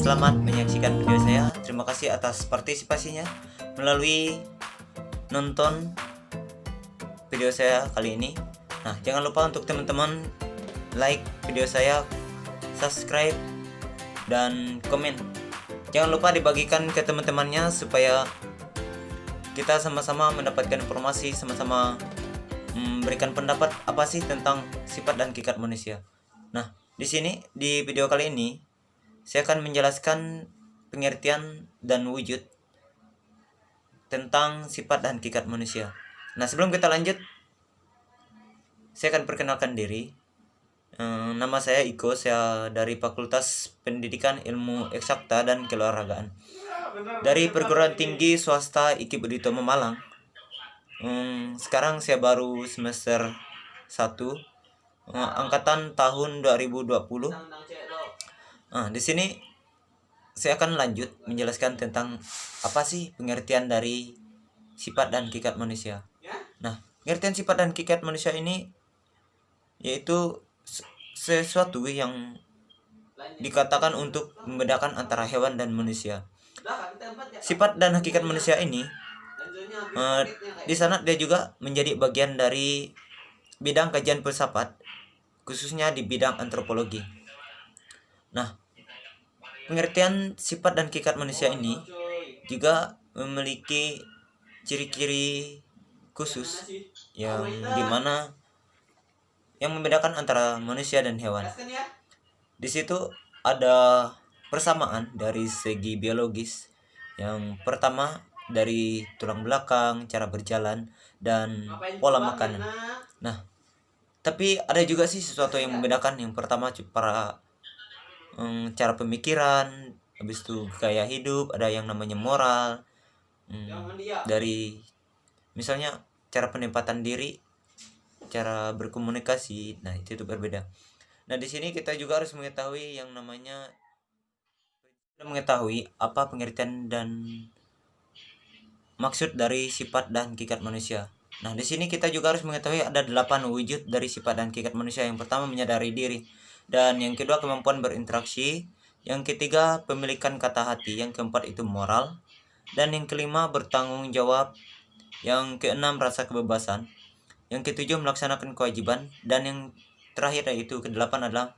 selamat menyaksikan video saya. Terima kasih atas partisipasinya melalui nonton video saya kali ini. Nah, jangan lupa untuk teman-teman like video saya, subscribe, dan komen. Jangan lupa dibagikan ke teman-temannya supaya kita sama-sama mendapatkan informasi, sama-sama memberikan pendapat apa sih tentang sifat dan hakikat manusia. Nah, di sini di video kali ini saya akan menjelaskan pengertian dan wujud tentang sifat dan hakikat manusia. Nah, sebelum kita lanjut, saya akan perkenalkan diri. Nama saya Iko, saya dari Fakultas Pendidikan Ilmu Eksakta dan Keolahragaan dari Perguruan Tinggi Swasta Iki Budi Utomo Malang. Sekarang saya baru semester 1, angkatan tahun 2020. Di sini saya akan lanjut menjelaskan tentang apa sih pengertian dari sifat dan hakikat manusia. Nah, pengertian sifat dan hakikat manusia ini yaitu sesuatu yang dikatakan untuk membedakan antara hewan dan manusia. Sifat dan hakikat manusia ini di sana dia juga menjadi bagian dari bidang kajian filsafat, khususnya di bidang antropologi. Nah, pengertian sifat dan hakikat manusia ini juga memiliki ciri-ciri khusus yang dimana yang membedakan antara manusia dan hewan. Di situ ada persamaan dari segi biologis. Yang pertama dari tulang belakang, cara berjalan, dan pola makanan. Nah, tapi ada juga sih sesuatu yang membedakan. Yang pertama cara pemikiran, habis itu gaya hidup, ada yang namanya moral, dari misalnya cara penempatan diri, cara berkomunikasi. Nah, itu berbeda. Nah, di sini kita juga harus mengetahui apa pengertian dan maksud dari sifat dan hakikat manusia. Nah, di sini kita juga harus mengetahui ada 8 wujud dari sifat dan hakikat manusia. Yang pertama menyadari diri, dan yang kedua kemampuan berinteraksi, yang ketiga pemilikan kata hati, yang keempat itu moral, dan yang kelima bertanggung jawab, yang keenam rasa kebebasan, yang ketujuh melaksanakan kewajiban, dan yang terakhir yaitu kedelapan adalah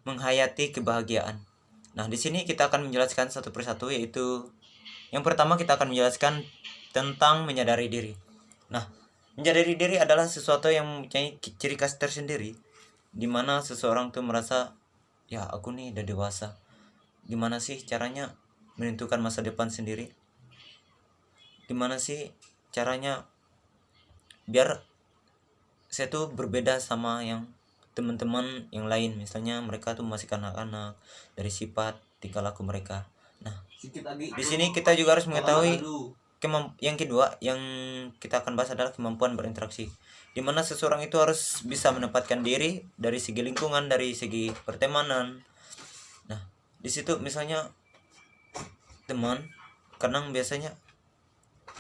menghayati kebahagiaan. Nah, di sini kita akan menjelaskan satu persatu, yaitu yang pertama kita akan menjelaskan tentang menyadari diri. Nah, menyadari diri adalah sesuatu yang mempunyai ciri khas tersendiri, di mana seseorang tuh merasa, ya aku nih udah dewasa. Gimana sih caranya menentukan masa depan sendiri? Gimana sih caranya biar saya tuh berbeda sama yang teman-teman yang lain, misalnya mereka tuh masih kanak-kanak dari sifat tingkah laku mereka. Nah, di sini kita juga harus mengetahui yang kedua yang kita akan bahas adalah kemampuan berinteraksi, di mana seseorang itu harus bisa menempatkan diri dari segi lingkungan, dari segi pertemanan. Nah, di situ misalnya teman kadang biasanya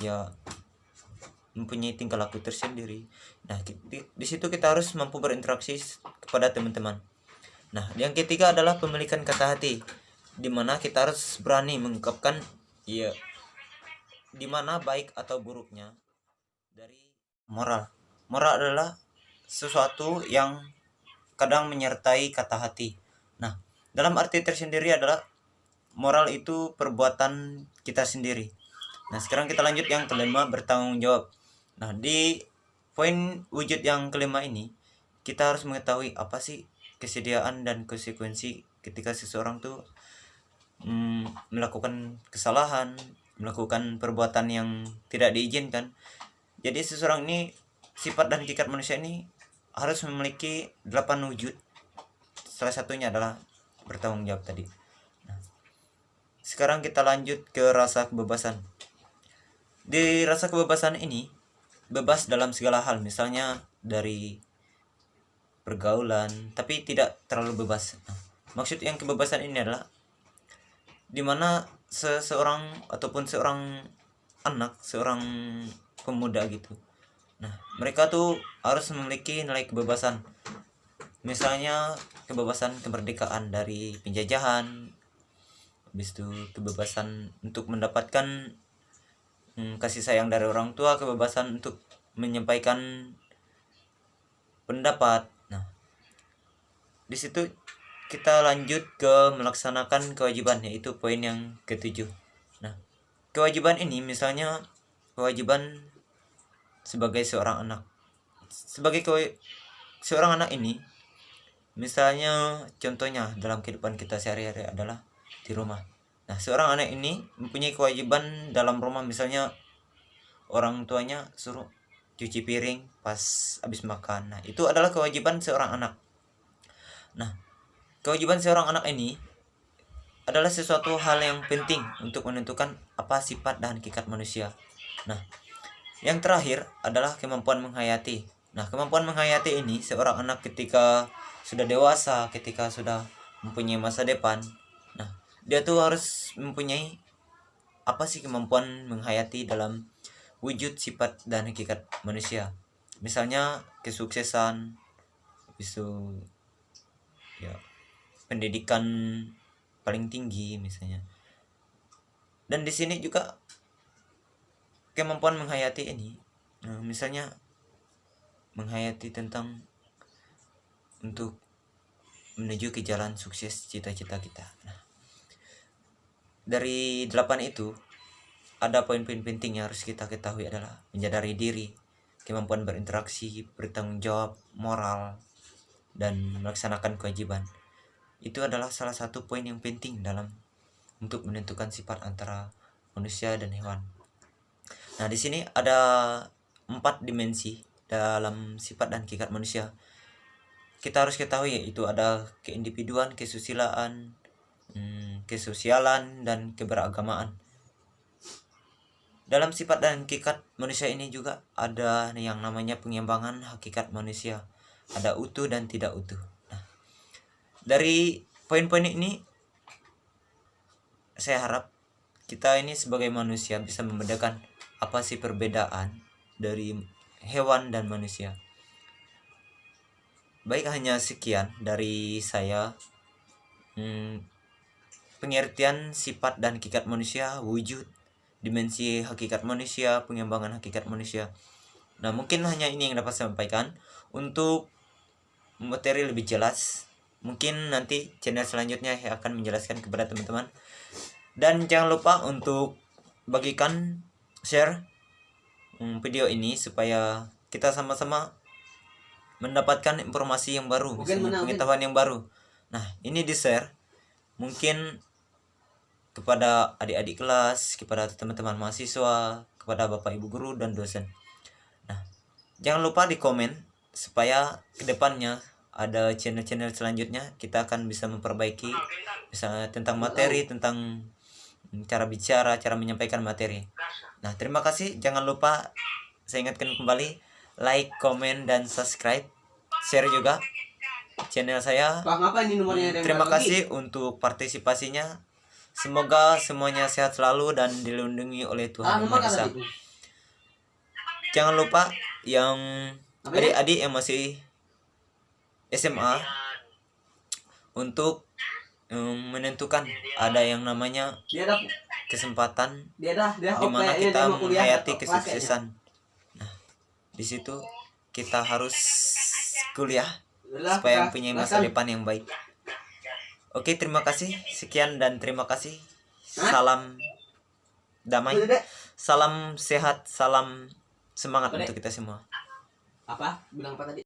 ya mempunyai tingkah laku tersendiri. Nah, di situ kita harus mampu berinteraksi kepada teman-teman. Nah, yang ketiga adalah pemilikan kata hati, di mana kita harus berani mengungkapkan ya di mana baik atau buruknya dari moral. Moral adalah sesuatu yang kadang menyertai kata hati. Nah, dalam arti tersendiri adalah moral itu perbuatan kita sendiri. Nah, sekarang kita lanjut yang kelima, bertanggung jawab. Nah, di poin wujud yang kelima ini kita harus mengetahui apa sih kesediaan dan konsekuensi ketika seseorang tuh melakukan kesalahan, melakukan perbuatan yang tidak diizinkan. Jadi seseorang ini, sifat dan hakikat manusia ini harus memiliki 8 wujud. Salah satunya adalah bertanggung jawab tadi. Nah, sekarang kita lanjut ke rasa kebebasan. Di rasa kebebasan ini bebas dalam segala hal, misalnya dari pergaulan, tapi tidak terlalu bebas. Nah, maksud yang kebebasan ini adalah dimana seseorang ataupun seorang anak, seorang pemuda gitu. Nah, mereka tuh harus memiliki nilai kebebasan. Misalnya kebebasan kemerdekaan dari penjajahan, habis itu kebebasan untuk mendapatkan kasih sayang dari orang tua, kebebasan untuk menyampaikan pendapat. Nah, di situ kita lanjut ke melaksanakan kewajiban, yaitu poin yang ketujuh. Nah, kewajiban ini misalnya kewajiban sebagai seorang anak. Seorang anak ini misalnya contohnya dalam kehidupan kita sehari-hari adalah di rumah. Nah, seorang anak ini mempunyai kewajiban dalam rumah, misalnya orang tuanya suruh cuci piring pas habis makan. Nah, itu adalah kewajiban seorang anak. Nah, kewajiban seorang anak ini adalah sesuatu hal yang penting untuk menentukan apa sifat dan hakikat manusia. Nah, yang terakhir adalah kemampuan menghayati. Nah, kemampuan menghayati ini seorang anak ketika sudah dewasa, ketika sudah mempunyai masa depan, nah, dia tuh harus mempunyai apa sih kemampuan menghayati dalam wujud sifat dan hakikat manusia. Misalnya kesuksesan, itu ya pendidikan paling tinggi misalnya. Dan di sini juga kemampuan menghayati ini, misalnya menghayati tentang untuk menuju ke jalan sukses cita-cita kita. Nah, dari 8 itu ada poin-poin penting yang harus kita ketahui adalah menyadari diri, kemampuan berinteraksi, bertanggung jawab, moral, dan melaksanakan kewajiban. Itu adalah salah satu poin yang penting dalam untuk menentukan sifat antara manusia dan hewan. Nah, di sini ada 4 dimensi dalam sifat dan hakikat manusia. Kita harus ketahui, yaitu ada keindividuan, kesusilaan, kesosialan, dan keberagamaan. Dalam sifat dan hakikat manusia ini juga ada yang namanya pengembangan hakikat manusia. Ada utuh dan tidak utuh. Nah, dari poin-poin ini saya harap kita ini sebagai manusia bisa membedakan apa sih perbedaan dari hewan dan manusia. Baik, hanya sekian dari saya. Pengertian sifat dan hakikat manusia, wujud, dimensi hakikat manusia, pengembangan hakikat manusia. Nah, mungkin hanya ini yang dapat saya sampaikan. Untuk materi lebih jelas, mungkin nanti channel selanjutnya saya akan menjelaskan kepada teman-teman. Dan jangan lupa untuk bagikan, share video ini supaya kita sama-sama mendapatkan informasi yang baru, pengetahuan yang baru. Nah, ini di-share mungkin kepada adik-adik kelas, kepada teman-teman mahasiswa, kepada Bapak Ibu guru dan dosen. Nah, jangan lupa di komen supaya kedepannya ada channel-channel selanjutnya kita akan bisa memperbaiki, misalnya tentang materi, tentang cara bicara, cara menyampaikan materi. Nah, terima kasih. Jangan lupa saya ingatkan kembali, like, komen, dan subscribe. Share juga channel saya. Terima kasih untuk partisipasinya. Semoga semuanya sehat selalu dan dilindungi oleh Tuhan Yang Maha Esa. Jangan lupa yang adik-adik yang masih SMA untuk menentukan ada yang namanya kesempatan di mana kita menghayati kesuksesan. Nah, di situ kita harus kuliah supaya mempunyai masa depan yang baik. Oke, terima kasih. Sekian dan terima kasih. Salam damai, salam sehat, salam semangat untuk kita semua. Apa? Bilang apa tadi?